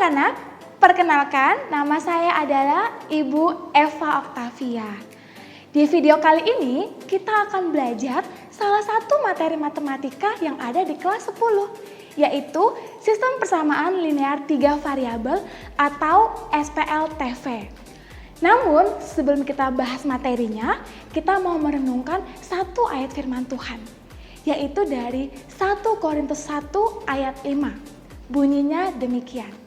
anak-anak, perkenalkan nama saya adalah Ibu Eva Octavia. Di video kali ini kita akan belajar salah satu materi matematika yang ada di kelas 10, yaitu sistem persamaan linear 3 variabel atau SPLTV. Namun sebelum kita bahas materinya, kita mau merenungkan satu ayat firman Tuhan, yaitu dari 1 Korintus 1 ayat 5. Bunyinya demikian.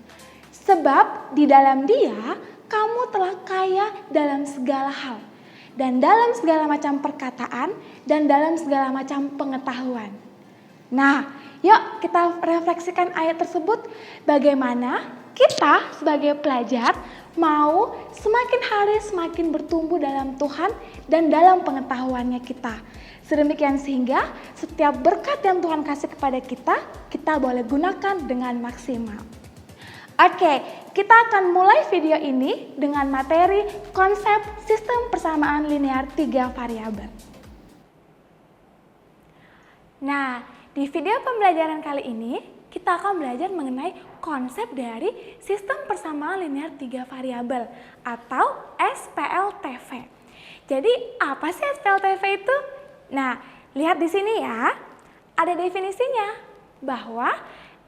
Sebab di dalam Dia kamu telah kaya dalam segala hal, dan dalam segala macam perkataan, dan dalam segala macam pengetahuan. Nah, yuk kita refleksikan ayat tersebut. Bagaimana kita sebagai pelajar mau semakin hari semakin bertumbuh dalam Tuhan dan dalam pengetahuannya kita. Sedemikian sehingga setiap berkat yang Tuhan kasih kepada kita, kita boleh gunakan dengan maksimal. Oke, kita akan mulai video ini dengan materi konsep sistem persamaan linear 3 variabel. Nah, di video pembelajaran kali ini, kita akan belajar mengenai konsep dari sistem persamaan linear 3 variabel atau SPLTV. Jadi, apa sih SPLTV itu? Nah, lihat di sini ya, ada definisinya bahwa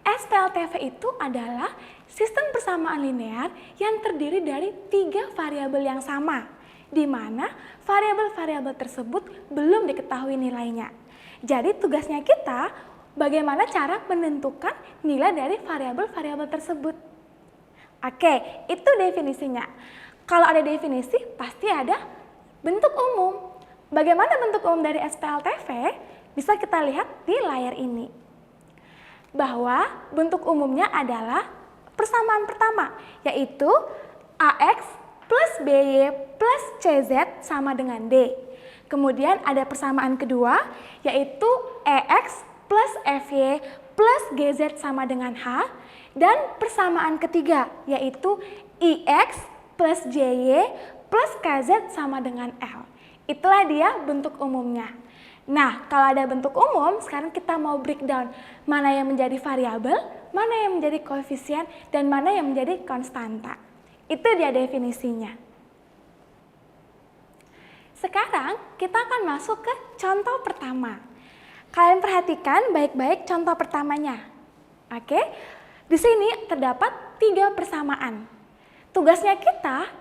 SPLTV itu adalah sistem persamaan linear yang terdiri dari 3 variabel yang sama, di mana variabel-variabel tersebut belum diketahui nilainya. Jadi tugasnya kita bagaimana cara menentukan nilai dari variabel-variabel tersebut. Oke, itu definisinya. Kalau ada definisi, pasti ada bentuk umum. Bagaimana bentuk umum dari SPLTV? Bisa kita lihat di layar ini. Bahwa bentuk umumnya adalah persamaan pertama, yaitu AX plus BY plus CZ sama dengan D. Kemudian ada persamaan kedua, yaitu EX plus FY plus GZ sama dengan H. Dan persamaan ketiga, yaitu IX plus JY plus KZ sama dengan L. Itulah dia bentuk umumnya. Nah, kalau ada bentuk umum, sekarang kita mau breakdown mana yang menjadi variabel, mana yang menjadi koefisien, dan mana yang menjadi konstanta. Itu dia definisinya. Sekarang kita akan masuk ke contoh pertama. Kalian perhatikan baik-baik contoh pertamanya. Oke, di sini terdapat 3 persamaan. Tugasnya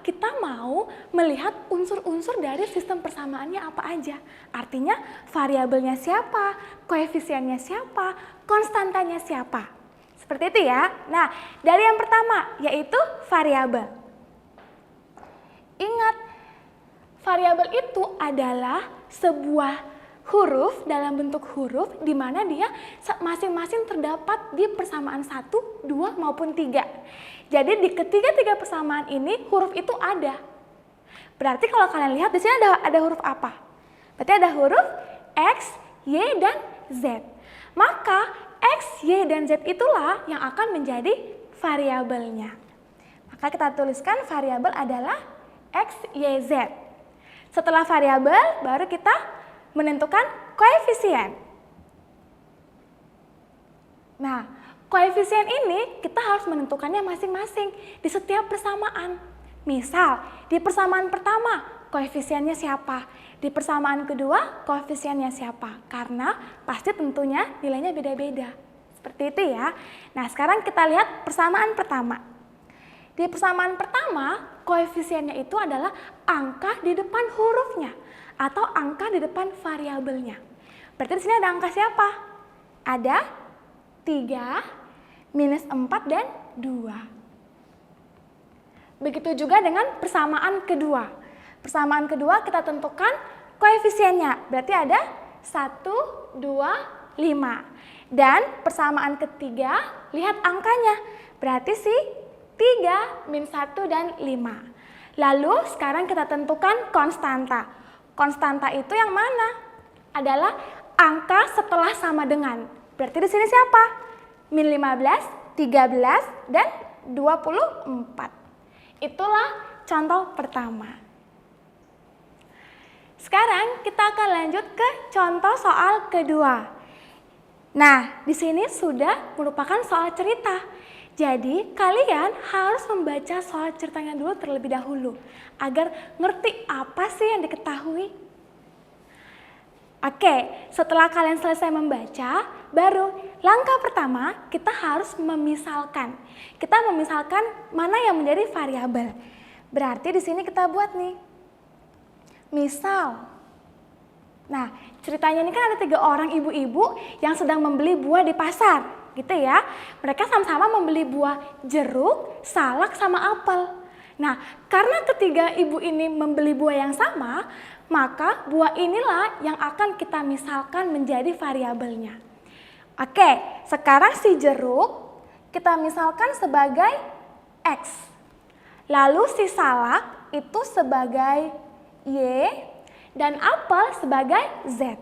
kita mau melihat unsur-unsur dari sistem persamaannya apa aja. Artinya variabelnya siapa, koefisiennya siapa, konstantanya siapa. Seperti itu ya. Nah, dari yang pertama yaitu variabel. Ingat, variabel itu adalah sebuah huruf dalam bentuk huruf di mana dia masing-masing terdapat di persamaan 1, 2 maupun 3. Jadi di ketiga-tiga persamaan ini huruf itu ada. Berarti kalau kalian lihat di sini ada huruf apa? Berarti ada huruf X, Y, dan Z. Maka X, Y, dan Z itulah yang akan menjadi variabelnya. Maka kita tuliskan variabel adalah X, Y, Z. Setelah variabel baru kita menentukan koefisien. Nah, koefisien ini kita harus menentukannya masing-masing di setiap persamaan. Misal, di persamaan pertama koefisiennya siapa? Di persamaan kedua koefisiennya siapa? Karena pasti tentunya nilainya beda-beda. Seperti itu ya. Nah, sekarang kita lihat persamaan pertama. Di persamaan pertama, koefisiennya itu adalah angka di depan hurufnya atau angka di depan variabelnya. Berarti di sini ada angka siapa? Ada 3, minus 4, dan 2. Begitu juga dengan persamaan kedua. Persamaan kedua kita tentukan koefisiennya. Berarti ada 1, 2, 5. Dan persamaan ketiga, lihat angkanya. Berarti sih 3, min 1, dan 5. Lalu sekarang kita tentukan konstanta. Konstanta itu yang mana? Adalah angka setelah sama dengan. Berarti di sini siapa? Min 15, 13, dan 24. Itulah contoh pertama. Sekarang kita akan lanjut ke contoh soal kedua. Nah, di sini sudah merupakan soal cerita. Jadi kalian harus membaca soal ceritanya dulu terlebih dahulu agar ngerti apa sih yang diketahui. Oke, setelah kalian selesai membaca, baru langkah pertama kita harus memisalkan. Kita memisalkan mana yang menjadi variabel. Berarti di sini kita buat nih. Misal. Nah, ceritanya ini kan ada 3 orang ibu-ibu yang sedang membeli buah di pasar, gitu ya. Mereka sama-sama membeli buah jeruk, salak, sama apel. Nah, karena ketiga ibu ini membeli buah yang sama, maka buah inilah yang akan kita misalkan menjadi variabelnya. Oke, sekarang si jeruk kita misalkan sebagai X. Lalu si salak itu sebagai Y dan apel sebagai Z.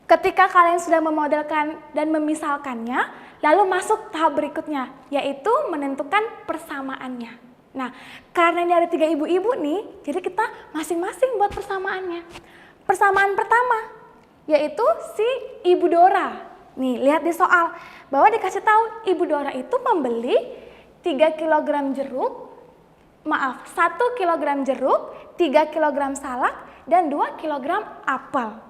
Ketika kalian sudah memodelkan dan memisalkannya, lalu masuk tahap berikutnya, yaitu menentukan persamaannya. Nah, karena ini ada 3 ibu-ibu nih, jadi kita masing-masing buat persamaannya. Persamaan pertama, yaitu si Ibu Dora. Nih, lihat di soal, bahwa dikasih tahu Ibu Dora itu membeli 3 kg jeruk, 1 kg jeruk, 3 kg salak, dan 2 kg apel.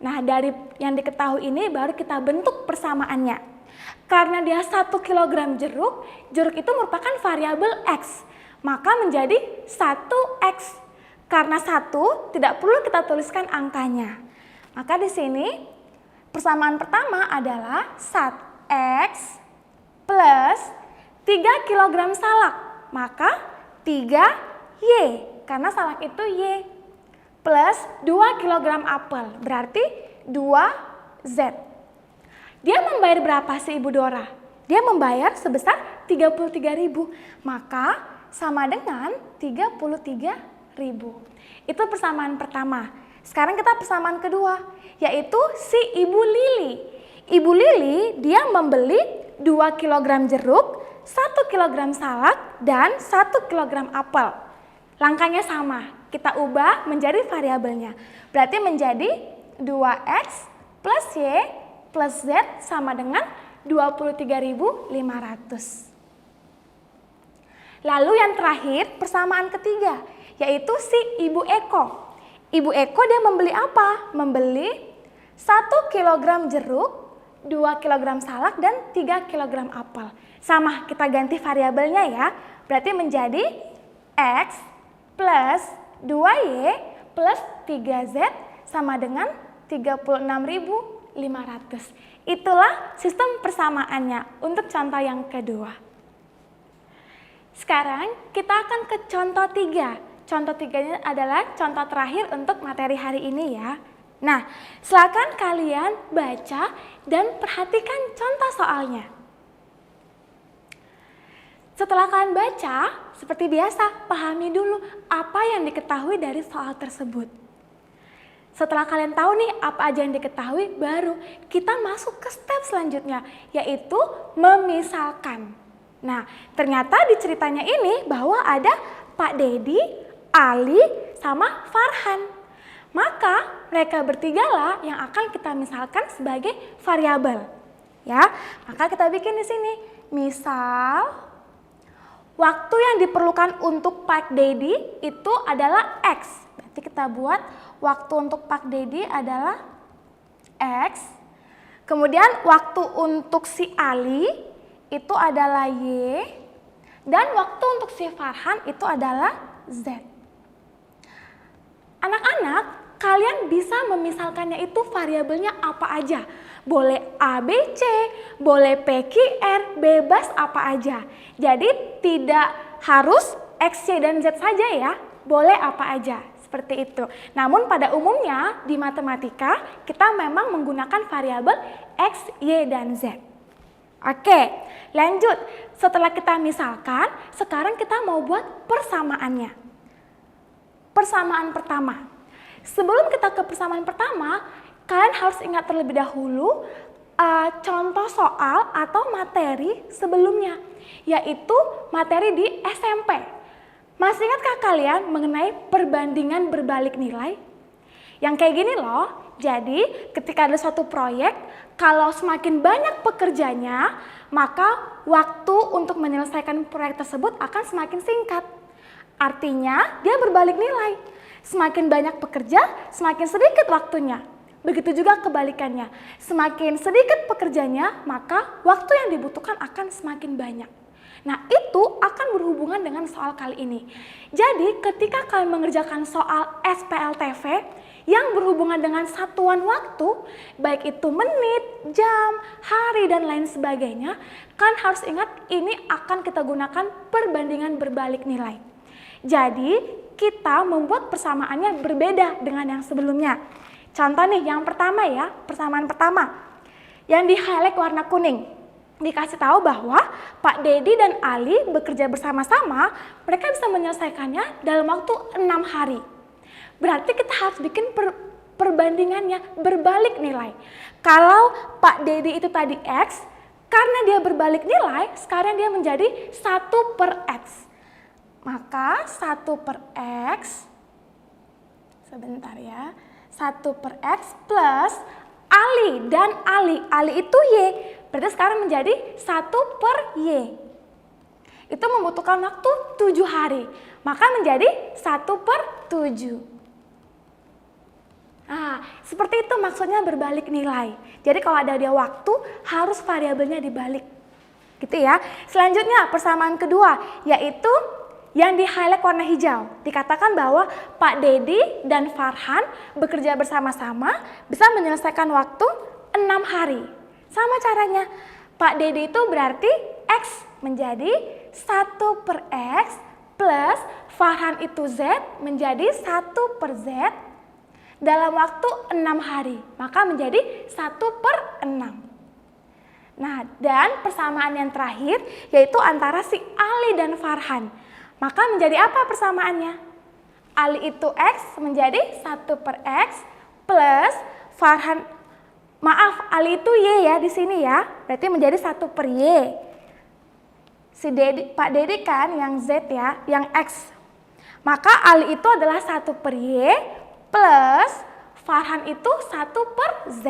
Nah, dari yang diketahui ini baru kita bentuk persamaannya. Karena dia 1 kg jeruk, jeruk itu merupakan variabel X, maka menjadi 1X. Karena 1 tidak perlu kita tuliskan angkanya. Maka di sini persamaan pertama adalah 1X plus 3 kg salak, maka 3Y, karena salak itu Y, plus 2 kg apel, berarti 2Z. Dia membayar berapa sih Ibu Dora? Dia membayar sebesar 33.000, maka sama dengan 33.000. Itu persamaan pertama. Sekarang kita persamaan kedua, yaitu si Ibu Lili. Ibu Lili dia membeli 2 kg jeruk, 1 kg salak, dan 1 kg apel. Langkahnya sama, kita ubah menjadi variabelnya. Berarti menjadi 2X plus Y plus Z sama dengan 23.500. Lalu yang terakhir persamaan ketiga, yaitu si Ibu Eko. Ibu Eko dia membeli apa? Membeli 1 kg jeruk, 2 kg salak, dan 3 kg apel. Sama, kita ganti variabelnya ya. Berarti menjadi X plus 2Y plus 3Z sama dengan 36.500. Itulah sistem persamaannya untuk contoh yang kedua. Sekarang kita akan ke contoh 3. Contoh 3-nya adalah contoh terakhir untuk materi hari ini ya. Nah, silakan kalian baca dan perhatikan contoh soalnya. Setelah kalian baca, seperti biasa, pahami dulu apa yang diketahui dari soal tersebut. Setelah kalian tahu nih apa aja yang diketahui, baru kita masuk ke step selanjutnya, yaitu memisalkan. Nah, ternyata di ceritanya ini bahwa ada Pak Dedi, Ali, sama Farhan. Maka mereka bertigalah yang akan kita misalkan sebagai variabel. Ya, maka kita bikin di sini. Misal, waktu yang diperlukan untuk Pak Dedi itu adalah X. Berarti kita buat waktu untuk Pak Dedi adalah X. Kemudian waktu untuk si Ali itu adalah Y. Dan waktu untuk si Farhan itu adalah Z. Anak-anak, kalian bisa memisalkannya itu variabelnya apa aja. Boleh A, B, C, boleh P, Q, R, bebas apa aja. Jadi tidak harus X, Y, dan Z saja ya. Boleh apa aja, seperti itu. Namun pada umumnya di matematika kita memang menggunakan variabel X, Y, dan Z. Oke, lanjut. Setelah kita misalkan, sekarang kita mau buat persamaannya. Persamaan pertama. Sebelum kita ke persamaan pertama, kalian harus ingat terlebih dahulu contoh soal atau materi sebelumnya, yaitu materi di SMP. Masih ingatkah kalian mengenai perbandingan berbalik nilai? Yang kayak gini loh, Jadi ketika ada suatu proyek, kalau semakin banyak pekerjanya, maka waktu untuk menyelesaikan proyek tersebut akan semakin singkat. Artinya dia berbalik nilai. Semakin banyak pekerja, semakin sedikit waktunya. Begitu juga kebalikannya. Semakin sedikit pekerjanya, maka waktu yang dibutuhkan akan semakin banyak. Nah, itu akan berhubungan dengan soal kali ini. Jadi, ketika kalian mengerjakan soal SPLTV yang berhubungan dengan satuan waktu, baik itu menit, jam, hari, dan lain sebagainya, kan harus ingat ini akan kita gunakan perbandingan berbalik nilai. Jadi, kita membuat persamaannya berbeda dengan yang sebelumnya. Contoh nih, yang pertama ya, persamaan pertama. Yang di-highlight warna kuning. Dikasih tahu bahwa Pak Dedi dan Ali bekerja bersama-sama, mereka bisa menyelesaikannya dalam waktu 6 hari. Berarti kita harus bikin perbandingannya berbalik nilai. Kalau Pak Dedi itu tadi X, karena dia berbalik nilai, sekarang dia menjadi 1/X. Maka 1/X, sebentar ya, 1/X plus Ali dan Ali itu Y. Berarti sekarang menjadi 1/Y. Itu membutuhkan waktu 7 hari. Maka menjadi 1/7. Nah, seperti itu maksudnya berbalik nilai. Jadi kalau ada dia waktu, harus variabelnya dibalik. Gitu ya. Selanjutnya persamaan kedua, yaitu yang di-highlight warna hijau. Dikatakan bahwa Pak Dedi dan Farhan bekerja bersama-sama bisa menyelesaikan waktu 6 hari. Sama caranya, Pak Dedi itu berarti X menjadi 1/X plus Farhan itu Z menjadi 1/Z dalam waktu 6 hari. Maka menjadi 1/6. Nah, dan persamaan yang terakhir yaitu antara si Ali dan Farhan. Maka menjadi apa persamaannya? Ali itu X menjadi 1/X plus Farhan, maaf, Ali itu Y ya di sini ya. Berarti menjadi 1/Y. Si Pak Dedi kan yang Z ya, yang X. Maka Ali itu adalah 1/Y plus Farhan itu 1/Z.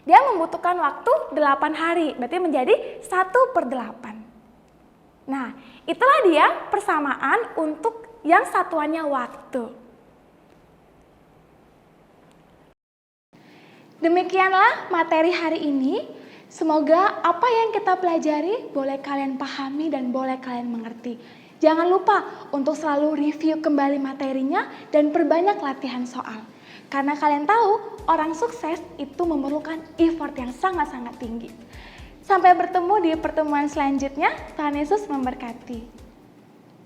Dia membutuhkan waktu 8 hari, berarti menjadi 1/8. Nah, itulah dia persamaan untuk yang satuannya waktu. Demikianlah materi hari ini. Semoga apa yang kita pelajari boleh kalian pahami dan boleh kalian mengerti. Jangan lupa untuk selalu review kembali materinya dan perbanyak latihan soal. Karena kalian tahu, orang sukses itu memerlukan effort yang sangat-sangat tinggi. Sampai bertemu di pertemuan selanjutnya. Tuhan Yesus memberkati.